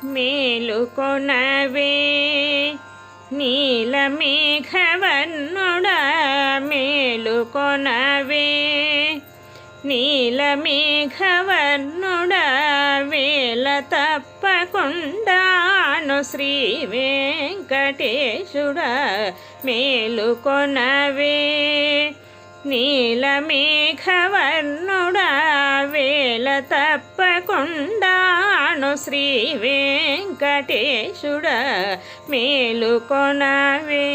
మేలుకొనవే నీలమేఘవర్ణుడా మేలుకొనవే నీలమేఘవర్ణుడా వేళ తప్పకుండాను శ్రీ వెంకటేశుడా మేలుకొనవే నీలమేఘవర్ణుడా వేళ తప్పకుండాను శ్రీ వెంకటేశుడా మేలుకొనవే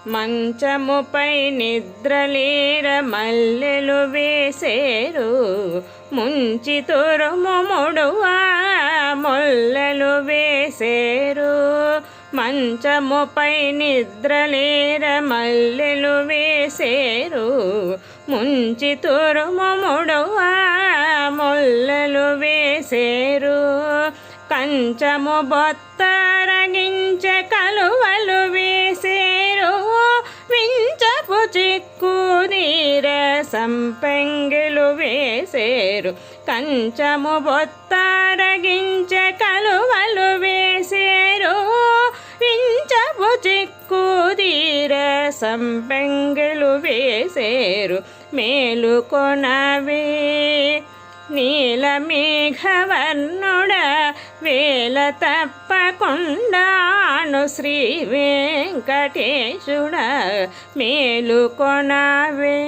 మంచముపై నిద్రలేర మల్లెలు వేసేరు ముంచి తురుముముడువా మొల్లలు వేసేరు మంచముపై నిద్రలేర మల్లెలు వేసేరు ముంచి తురుముముడువా మొల్లలు వేసేరు కంచము బొత్తరగించే కలువలు వేసేరు వించపు చిక్కు నీర సంపెంగిలు వేసేరు కంచము బొత్తరగించే కలువలు వేసేరు వించపు చిక్కు తీర సంపెంగిలు వేసేరు మేలుకొనవే నీలమేఘవర్ణుడా వేళ తప్పకుండాను శ్రీ వెంకటేశుడా మేలుకొనవే.